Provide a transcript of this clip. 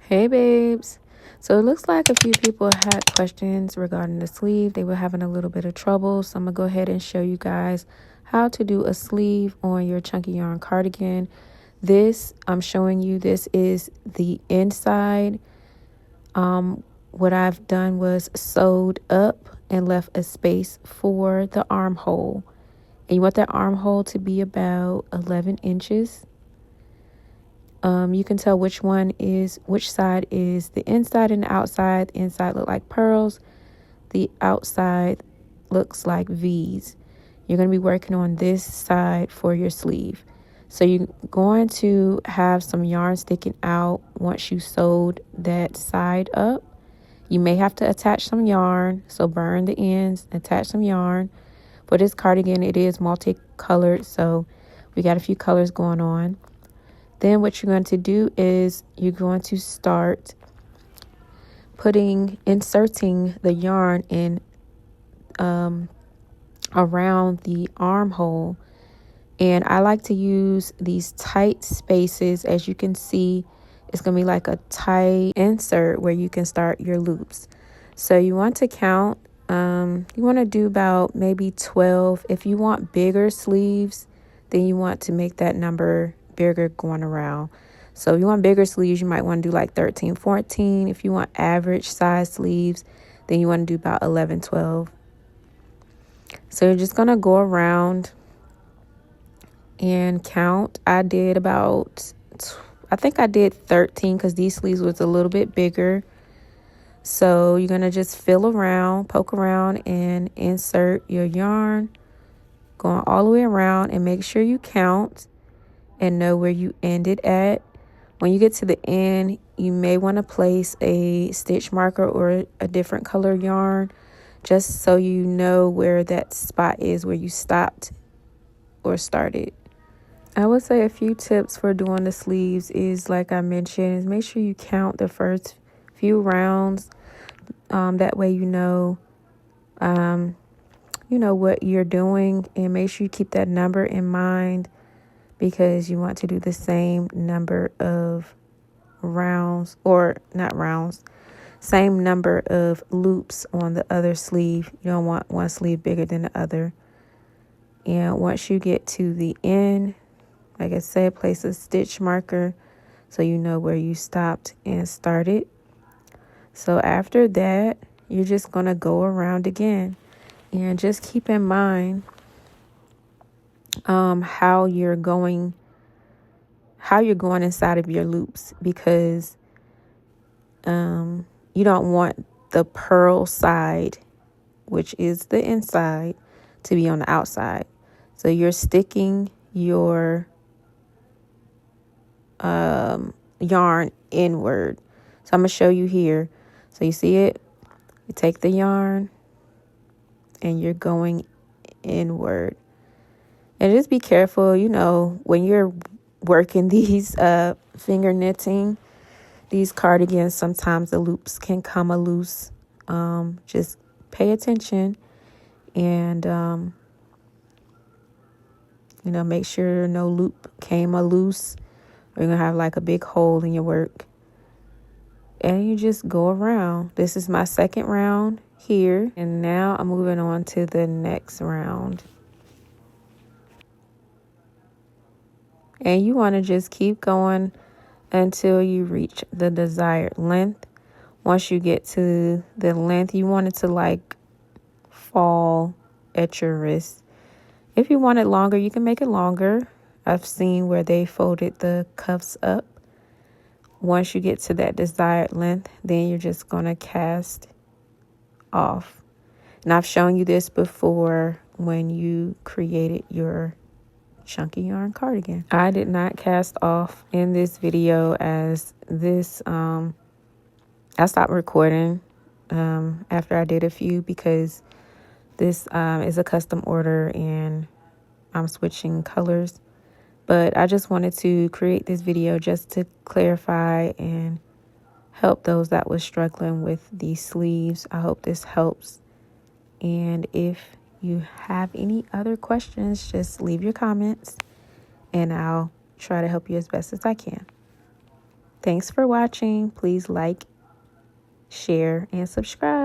Hey babes. So it looks like a few people had questions regarding the sleeve. They were having a little bit of trouble. So I'm going to go ahead and show you guys how to do a sleeve on your chunky yarn cardigan. This, I'm showing you, this is the inside. What I've done was sewed up and left a space for the armhole. And you want that armhole to be about 11 inches. You can tell which side is the inside and the outside. The inside look like pearls. The outside looks like V's. You're going to be working on this side for your sleeve. So you're going to have some yarn sticking out once you sewed that side up. You may have to attach some yarn, so burn the ends, attach some yarn. For this cardigan, it is multicolored, so we got a few colors going on. Then what you're going to do is you're going to start inserting the yarn in around the armhole. And I like to use these tight spaces. As you can see, it's going to be like a tight insert where you can start your loops. So you want to count. You want to do about maybe 12. If you want bigger sleeves, then you want to make that number bigger going around. So if you want bigger sleeves, you might want to do like 13, 14. If you want average size sleeves, then you want to do about 11, 12. So you're just going to go around and count. I think I did 13 because these sleeves was a little bit bigger. So you're going to just feel around, poke around, and insert your yarn, going all the way around, and make sure you count and know where you ended at. When you get to the end, you may want to place a stitch marker or a different color yarn, just so you know where that spot is where you stopped or started. I would say a few tips for doing the sleeves is, like I mentioned, is make sure you count the first few rounds. That way you know what you're doing, and make sure you keep that number in mind, because you want to do the same number of same number of loops on the other sleeve. You don't want one sleeve bigger than the other. And once you get to the end, like I said, place a stitch marker so you know where you stopped and started. So after that, you're just going to go around again, and just keep in mind how you're going inside of your loops, because you don't want the pearl side, which is the inside, to be on the outside. So you're sticking your yarn inward. So I'm going to show you here. So you see it? You take the yarn and you're going inward. And just be careful, when you're working these finger knitting, these cardigans, sometimes the loops can come loose. Just pay attention and, make sure no loop came loose, or you're going to have like a big hole in your work. And you just go around. This is my second round here. And now I'm moving on to the next round. And you want to just keep going until you reach the desired length. Once you get to the length, you want it to like fall at your wrist. If you want it longer, you can make it longer. I've seen where they folded the cuffs up. Once you get to that desired length, then you're just going to cast off. And I've shown you this before when you created your chunky yarn cardigan. I did not cast off in this video, as this I stopped recording after I did a few, because this is a custom order and I'm switching colors. But I just wanted to create this video just to clarify and help those that was struggling with these sleeves. I hope this helps. And if you have any other questions, just leave your comments and I'll try to help you as best as I can. Thanks for watching. Please like, share, and subscribe.